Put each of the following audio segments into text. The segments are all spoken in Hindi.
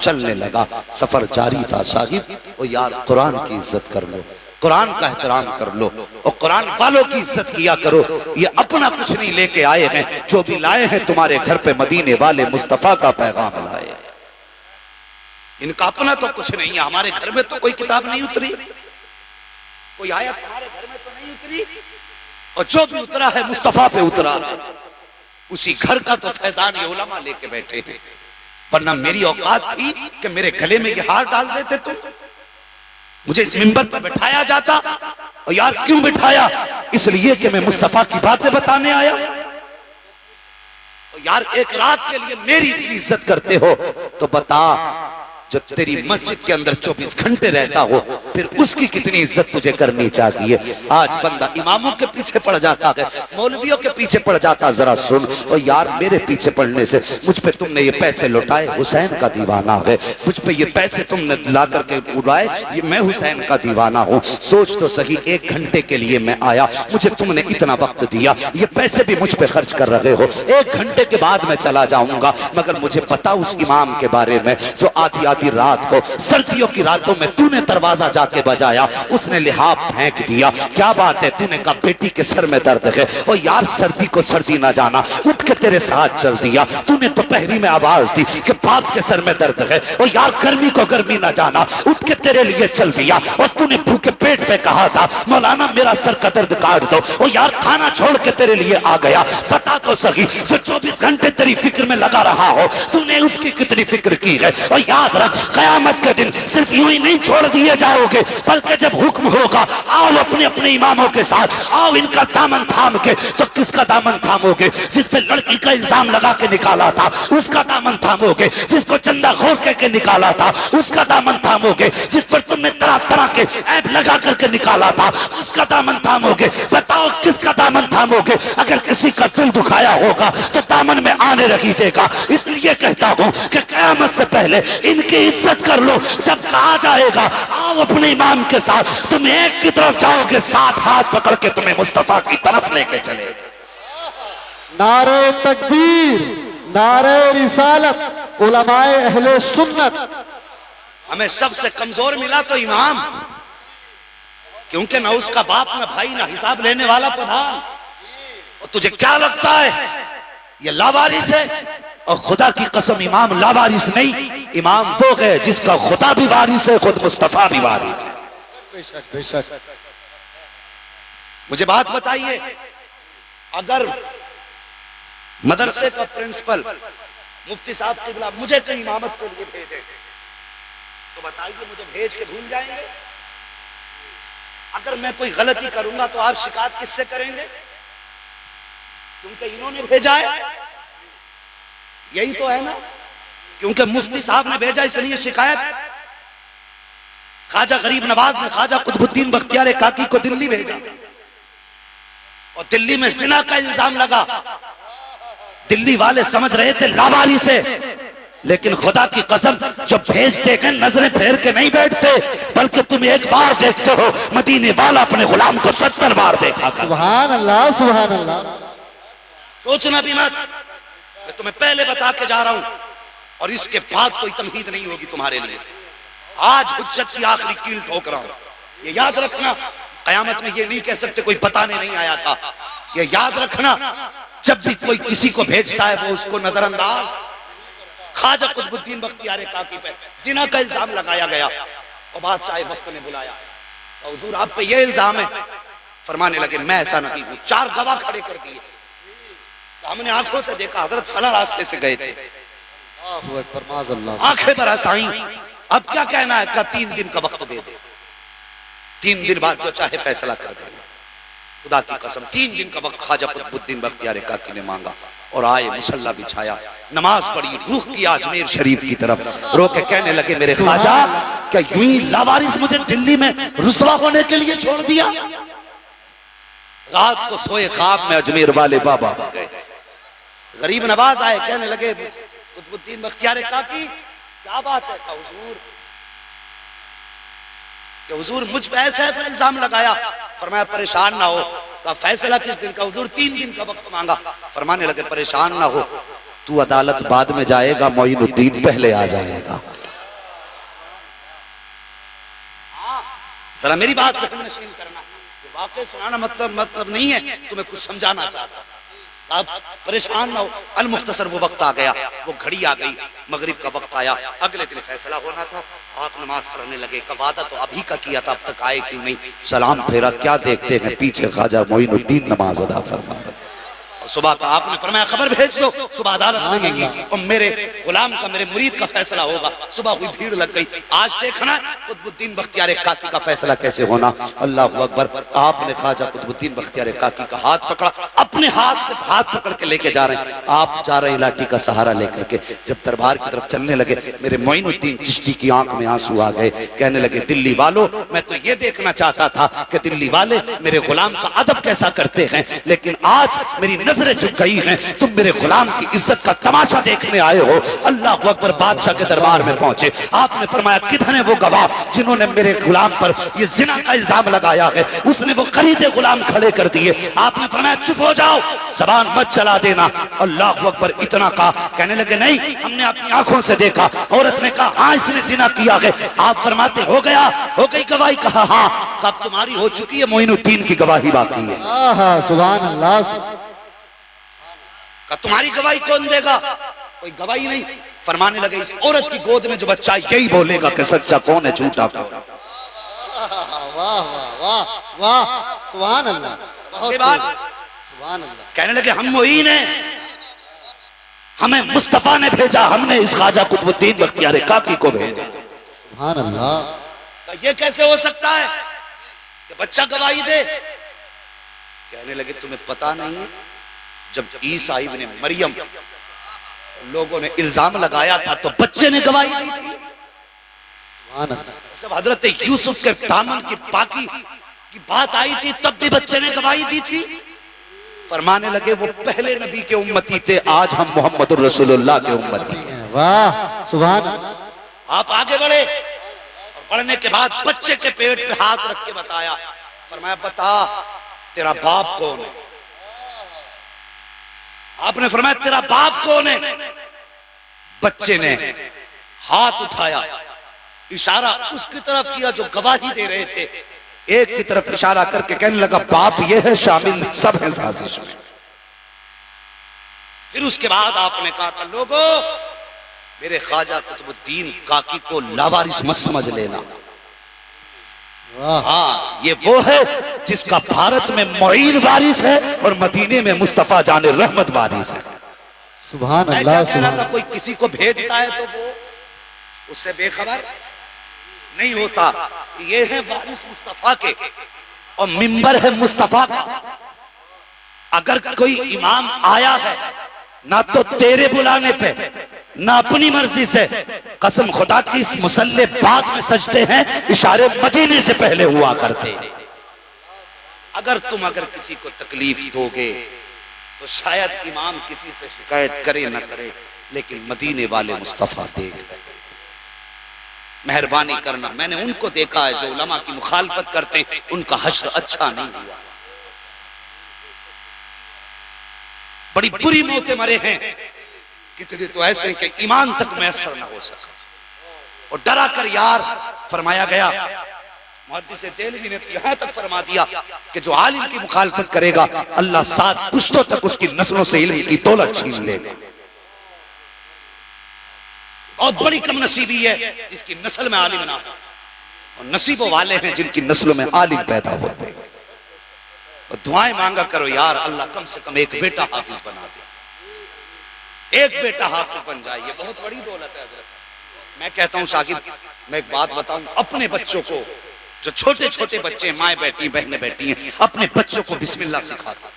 चलने लगा। सफर जारी था साहिब। और यार कुरान की इज्जत कर लो, कुरान का एहतराम कर लो और कुरान वालों की इज्जत किया करो। ये अपना कुछ नहीं लेके आए हैं, जो भी लाए हैं तुम्हारे घर पे मदीने वाले मुस्तफा का पैगाम लाए। इनका अपना तो कुछ नहीं है। हमारे घर में तो कोई किताब नहीं उतरी, कोई आयत हमारे घर में तो नहीं उतरी, और जो भी उतरा है मुस्तफा पे उतरा है। उसी घर का तो फैजान ये उलमा लेके बैठे हैं, वरना मेरी औकात थी कि मेरे गले में ये हार डाल देते तुम। मुझे इस मिंबर पर बिठाया जाता, और यार क्यों बिठाया? इसलिए कि मैं मुस्तफा की बातें बताने आया। और यार एक रात के लिए मेरी इतनी इज्जत करते हो तो बता, जो तेरी मस्जिद के अंदर 24 घंटे रहता हो, फिर उसकी कितनी इज्जत तुझे करनी चाहिए। आज बंदा इमामों के पीछे पड़ जाता है, मौलवियों के पीछे पड़ जाता। जरा सुन, और यार मेरे पीछे पड़ने से मुझ पे तुमने ये पैसे लौटाए, हुसैन का दीवाना है। मुझ पे ये पैसे तुमने ला करके उड़ाए, ये मैं हुसैन का दीवाना हूँ। सोच तो सही, 1 घंटे के लिए मैं आया, मुझे तुमने इतना वक्त दिया, ये पैसे भी मुझ पे खर्च कर रहे हो। 1 घंटे के बाद मैं चला जाऊंगा, मगर मुझे पता उस इमाम के बारे में जो आधी आधी रात को, सर्दियों की रातों में तूने दरवाजा जाके बजाया, उसने लिहाफ फेंक दिया। क्या बात है? तूने कहा बेटी के सर में दर्द है, और यार सर्दी को सर्दी ना जाना, उठ के तेरे साथ चल दिया। तूने तो पहरी में आवाज दी कि बाप के सर में दर्द है, और यार गर्मी को गर्मी ना जाना, उठ के तेरे लिए चल दिया। और तूने भूखे पेट पे कहा था मौलाना मेरा सर का दर्द काट दो, और यार खाना छोड़ के तेरे लिए आ गया। पता तो सही, जो 24 घंटे तेरी फिक्र में लगा रहा हो, तूने उसकी कितनी फिक्र की है। और याद रख, कयामत के दिन सिर्फ यूं ही नहीं छोड़ दिए जाओगे, बल्कि जब हुक्म होगा आओ अपने अपने इमामों के साथ, आओ इनका दामन थाम के। तो किसका दामन थामोगे? जिस पे लड़की का इल्जाम लगा के निकाला था, उसका दामन थामोगे। जिसको चंदा खोर के निकाला था, उसका दामन थामोगे। जिस पर तुमने तरह तरह के ऐप लगा करके निकाला था, उसका दामन थामोगे। बताओ किसका दामन थामोगे? अगर किसी का दिल दुखाया होगा तो दामन में आने रखी देगा। इसलिए कहता हूं कि कयामत से पहले इनकी इज्जत कर लो। जब कहा जाएगा आओ अपने इमाम के साथ, तुम एक की तरफ जाओगे, 7 हाथ पकड़ के तुम्हें मुस्तफा की तरफ लेके चले। नारे तकबीर, नारे रिसालत, उलमाए अहले सुन्नत। हमें सबसे कमजोर मिला तो इमाम, क्योंकि ना उसका बाप, ना भाई, ना हिसाब लेने वाला प्रधान। और तुझे क्या लगता है ये लावारिस है? और खुदा की कसम इमाम लावारिस नहीं, इमाम वो है जिसका खुदा भी वारिस है, खुद मुस्तफा भी वारिस है। बेशक बेशक। मुझे बात बताइए, अगर मदरसे का प्रिंसिपल मुफ्ती साहब किबला मुझे कहीं इमामत के लिए भेजे, तो बताइए मुझे भेज के भूल जाएंगे? अगर मैं कोई गलती करूंगा तो आप शिकायत किससे करेंगे? क्योंकि इन्होंने भेजा है, यही तो है ना। क्योंकि मुफ्ती साहब ने भेजा इसलिए शिकायत। ख्वाजा गरीब नवाज ने ख्वाजा कुतुबुद्दीन बख्तियार काकी को दिल्ली भेजा, और दिल्ली में जिना का इल्जाम लगा। दिल्ली वाले समझ रहे थे लावारी से, लेकिन खुदा की कसम जब भेजते हैं नजरें फेर के नहीं बैठते, बल्कि तुम एक बार देखते हो, मदीने वाला अपने गुलाम को 70 बार देखा। सुभान अल्लाह, सुभान अल्लाह। सोचना भी मत, मैं तुम्हें पहले बता के जा रहा हूं, और इसके बाद कोई तमहीद नहीं होगी तुम्हारे लिए। आज हुज्जत की आखिरी कील ठोक रहा हूं, ये याद रखना। कयामत में ये नहीं कह सकते कोई बताने नहीं आया था। ये याद रखना, जब भी कोई किसी को भेजता है वो उसको नजरअंदाज। ख्वाजा कुतुबुद्दीन बख्तियार काकी पे जिना का इल्जाम लगाया गया, और बादशाह वक्त ने बुलाया, तो हुजूर आप पे ये इल्जाम है। फरमाने लगे मैं ऐसा नहीं हूं। 4 गवाह खड़े कर दिए, तो हमने आंखों से देखा हजरत फला रास्ते से गए थे। आंखें बरस आई। अब क्या कहना है? का 3 दिन का वक्त दे दे, 3 दिन बाद जो चाहे फैसला कर देना। खुदा की कसम 3 दिन का वक्त ख्वाजा कुतुबुद्दीन बख्तियार काकी ने मांगा, और आए, मुसल्ला बिछाया, नमाज पढ़ी, रुख किया अजमेर शरीफ की तरफ। रो के कहने लगे मेरे ख्वाजा, क्या यूं ही लावारिस मुझे दिल्ली में रुसवा होने के लिए छोड़ दिया? रात को सोए ख्वाब में अजमेर वाले बाबा हो गए। गरीब नवाज आए, कहने लगे कुतुबुद्दीन बख्तियार काकी क्या बात है? हुजूर मुझ पे ऐसा ऐसा इल्जाम लगाया। फरमाया परेशान ना हो। का फैसला किस दिन का? हुजूर 3 दिन का वक्त मांगा। फरमाने लगे परेशान ना हो, तू अदालत बाद में जाएगा, मोइनुद्दीन पहले आ जाएगा। जरा मेरी बात से नशीन करना, वाकई सुनाना मतलब नहीं है, तुम्हें कुछ समझाना चाहता। आप परेशान ना हो। अल मुख्तसर वो वक्त आ गया, वो घड़ी आ गई, मगरिब का वक्त आया, अगले दिन फैसला होना था। आप नमाज पढ़ने लगे, का वादा तो अभी का किया था, अब तक आए क्यों नहीं? सलाम फेरा, क्या देखते हैं पीछे ख्वाजा मोइनुद्दीन नमाज अदा फरमा रहे। सुबह का आपने फरमाया खबर भेज दो, सुबह अदालत लगेगी और मेरे गुलाम का, मेरे मुरीद का फैसला होगा। सुबह हुई, भीड़ लग गई। आज देखना कुतुबुद्दीन बख्तियार काकी का फैसला कैसे होना। अल्लाह अकबर। आपने ख्वाजा कुतुबुद्दीन बख्तियार काकी का हाथ पकड़ा, अपने हाथ से हाथ पकड़ के लेके जा रहे हैं। आप जा रहे हैं लाठी का सहारा लेकर के। जब दरबार की तरफ चलने लगे, मेरे मोइनुद्दीन चिश्ती की आंख में आंसू आ गए। कहने लगे दिल्ली वालों, मैं तो ये देखना चाहता था कि दिल्ली वाले मेरे गुलाम का अदब कैसा करते हैं, लेकिन आज मेरी नजरें झुक गई हैं। तुम मेरे गुलाम की इज्जत का तमाशा देखने आए हो। अल्लाह अकबर। बादशाह के दरबार में पहुंचे। आपने फरमाया किधर है वो गवाह जिन्होंने मेरे गुलाम पर ये जिना का इल्जाम लगाया है? उसने वो खरीदे गुलाम खड़े कर दिए। आपने फरमाया चुप हो जाओ, जबान मत चला देना। अल्लाह अकबर। इतना कहा, कहने लगे नहीं, हमने अपनी आंखों से देखा। औरत ने कहा हाँ इसने जिना किया है। आप फरमाते हो गया, हो गई गवाही? कहा हाँ। कब तुम्हारी हो चुकी है, मोइनुद्दीन की गवाही बाकी है। सुभान अल्लाह। तुम्हारी गवाही कौन देगा? कोई गवाही नहीं। फरमाने लगे इस औरत की गोद में जो बच्चा यही बोलेगा कि सच्चा कौन है, झूठा कौन। वाह वाह वाह वाह, सुभान अल्लाह। सुभान अल्लाह। कहने लगे हम मोइन हैं, हमें मुस्तफा ने भेजा, हमने इस ख्वाजा कुतुबुद्दीन बख्तियार काकी को भेजा। सुभान अल्लाह। तो ये कैसे हो सकता है कि बच्चा गवाही दे? कहने लगे तुम्हें पता नहीं है, जब ईसा इब्ने मरियम लोगों ने इल्जाम लगाया था तो बच्चे ने गवाही दी थी। जब हजरत यूसुफ के दामन की पाकी की बात आई थी तब भी बच्चे ने गवाही दी थी। फरमाने लगे वो पहले नबी के उम्मती थे, आज हम मोहम्मद रसूलुल्लाह के उम्मती हैं। वाह सुभान अल्लाह। आप आगे बढ़े और बढ़ने के बाद बच्चे के पेट पे हाथ रख के बताया। फरमाया बता तेरा बाप कौन है? आपने फरमाया तेरा बाप कौन है? बच्चे ने हाथ उठाया, इशारा उसकी तरफ किया जो गवाही दे रहे थे। एक की तरफ इशारा करके कहने लगा बाप ये है, शामिल सब है साजिश में। फिर उसके बाद आपने कहा था लोगों मेरे ख्वाजा कुतुबुद्दीन काकी को लावारिस मत समझ लेना। हाँ ये वो है जिसका भारत में मुईन वारिस है और मदीने में मुस्तफा जाने रहमत वारिस है। सुभान अल्लाह। कह रहा था कोई किसी को भेजता है तो वो उससे बेखबर नहीं होता। ये है वारिस मुस्तफा के और मिंबर है मुस्तफा का। अगर कोई इमाम आया है ना तो तेरे बुलाने पे ना अपनी मर्जी से, कसम खुदा की इस मुसल्ले बाद में सजते हैं, इशारे मदीने से पहले हुआ करते। अगर किसी को तकलीफ दोगे तो शायद इमाम किसी से शिकायत करे ना करे, लेकिन मदीने वाले मुस्तफा देख रहे। मेहरबानी करना, मैंने उनको देखा है जो उलमा की मुखालफत करते, उनका हश्र अच्छा नहीं हुआ। बड़ी बुरी मौतें मरे हैं, कितने तो ऐसे हैं कि ईमान तक मैसर ना हो सका। और डरा कर यार फरमाया गया, मुहद्दिस देलवी ने तो यहां तक फरमा दिया कि जो आलिम की मुखालफत करेगा अल्लाह 7 पुश्तों तक उसकी नस्लों से इल्म की दौलत छीन लेगा। बहुत बड़ी कम नसीबी है जिसकी नस्ल में आलिम ना हो, और नसीबों वाले हैं जिनकी नस्लों में आलिम पैदा होते हैं। और दुआएं मांगा करो यार अल्लाह कम से कम एक बेटा हाफिज बना दे, एक बेटा हाफिज बन जाए, ये बहुत बड़ी दौलत है। मैं कहता हूँ शाकिब, मैं एक बात बताऊं, अपने बच्चों को, जो छोटे छोटे बच्चे, माएँ बैठी बहनें बैठी हैं, अपने बच्चों को बिस्मिल्लाह सिखा दो।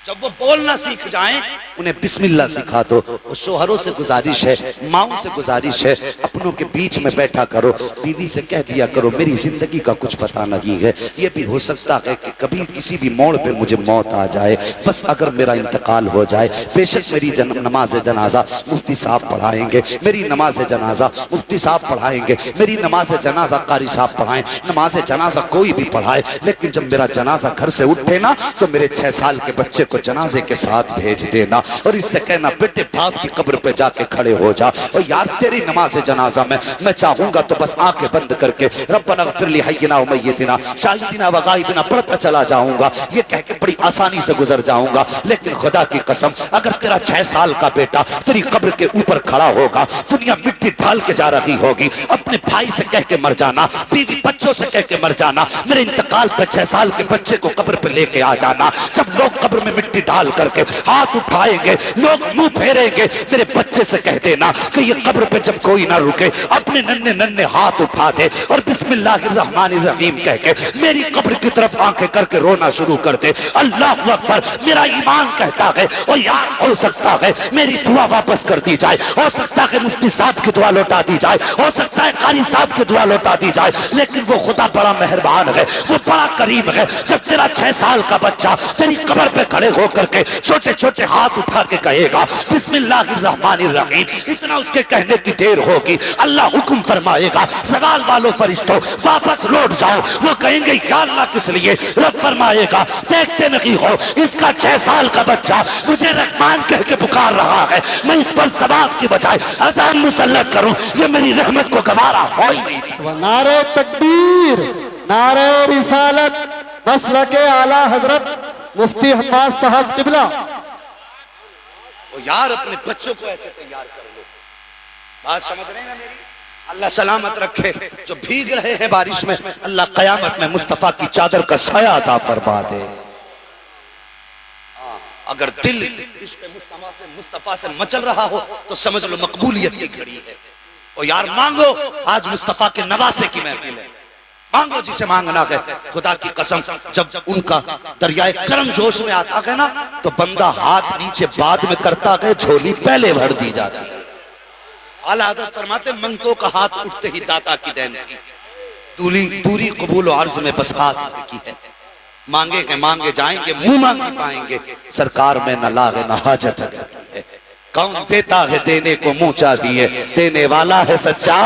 जब वो बोलना सीख जाएं उन्हें बिस्मिल्लाह सिखा दो। और शोहरों से गुजारिश है, माओं से गुजारिश है, अपनों के बीच में बैठा करो, बीवी से कह दिया करो मेरी जिंदगी का कुछ पता नहीं है, ये भी हो सकता है कि कभी किसी भी मोड़ पे मुझे मौत आ जाए, बस अगर मेरा इंतकाल हो जाए, बेशक मेरी नमाज जनाजा मुफ्ती साहब पढ़ाएंगे, मेरी नमाज जनाजा मुफ्ती साहब पढ़ाएंगे, मेरी नमाज जनाजा कारी साहब पढ़ाएं, नमाज जनाजा कोई भी पढ़ाए, लेकिन जब मेरा जनाजा घर से उठे ना तो मेरे 6 साल के बच्चे को को जनाजे के साथ भेज देना और इससे कहना बेटे बाप की कब्र पे जाके खड़े हो जा और यार तेरी नमाज जनाजा में मैं चाहूंगा तो बस आंखें बंद करके रब्बना ग़फ़िर ली हय्यिना व मय्यितिना शाहिदिना व गायबिना पढ़ता चला जाऊंगा। ये कह के बड़ी आसानी से गुजर जाऊंगा। लेकिन खुदा की कसम अगर तेरा 6 साल का बेटा तेरी कब्र के ऊपर खड़ा होगा, दुनिया मिट्टी ढाल के जा रही होगी, अपने भाई से कह के मर जाना, बीवी बच्चों से कह के मर जाना, मेरे इंतकाल पे 6 साल के बच्चे को कब्र पे लेके आ जाना। जब लोग कब्र में मिट्टी डाल करके हाथ उठाएंगे, लोग मुंह फेरेंगे, मेरे बच्चे से कह देना कि ये कब्र पे जब कोई ना रुके अपने नन्हे नन्हे हाथ उठा दे और बिस्मिल्लाहिर्रहमानिर्रहीम कह के मेरी कब्र की तरफ आंखें करके रोना शुरू कर दे। अल्लाह अकबर। मेरा ईमान कहता है और यार हो सकता है मेरी दुआ वापस कर दी जाए, हो सकता है मुफ्ती साहब की दुआ लौटा दी जाए, हो सकता है कारी साहब की दुआ लौटा दी जाए, लेकिन वो खुदा बड़ा मेहरबान है, वो बड़ा करीम है। जब तेरा 6 साल का बच्चा तेरी कब्र पे खड़े होकर के छोटे छोटे हाथ उठा के कहेगा बिस्मिल्लाहिर्रहमानिर्रहीम, इतना उसके कहने की देर होगी, अल्लाह हुक्म फरमाएगा सवाल वालों फरिश्तों वापस लौट जाओ। वो कहेंगे या अल्लाह किस लिए? रब फरमाएगा देखते नहीं हो इसका 6 साल का बच्चा मुझे रहमान कह के पुकार रहा है, मैं इस पर सवाब की बजाय अज़ाब मुसल्लत करूं, ये मेरी रहमत को गवारा हो ही नहीं। नारे तकबीर, नारे रिसालत, मसलके आला हजरत मुफ्ती हम्माद साहब किबला। ओ यार अपने बच्चों को ऐसे तैयार कर लो। बात समझ रहे हैं ना मेरी? अल्लाह सलामत रखे। जो भीग रहे हैं बारिश में, अल्लाह कयामत में मुस्तफा की चादर का साया अता फरमा दे। अगर दिल इश्क़ मुस्तफा से मचल रहा हो तो समझ लो मकबूलियत की घड़ी है। और यार मांगो, आज मुस्तफा के नवासे की महफिल है, मांगो जिसे मांगना है। खुदा की कसम जब उनका दरियाए करम जोश में आता है ना तो बंदा हाथ नीचे बाद में करता है, झोली पहले भर दी जाती है। आला हज़रत फरमाते मंगतों का हाथ उठते ही दाता की देन थी, दूरी कबूल और अर्ज में बस हाथ भर की है। मांगे के मांगे जाएंगे, मुंह मांगी पाएंगे, सरकार में न लागे न हाजत है। कौन देता है देने को मुंह चा दिए, देने वाला है सच्चा।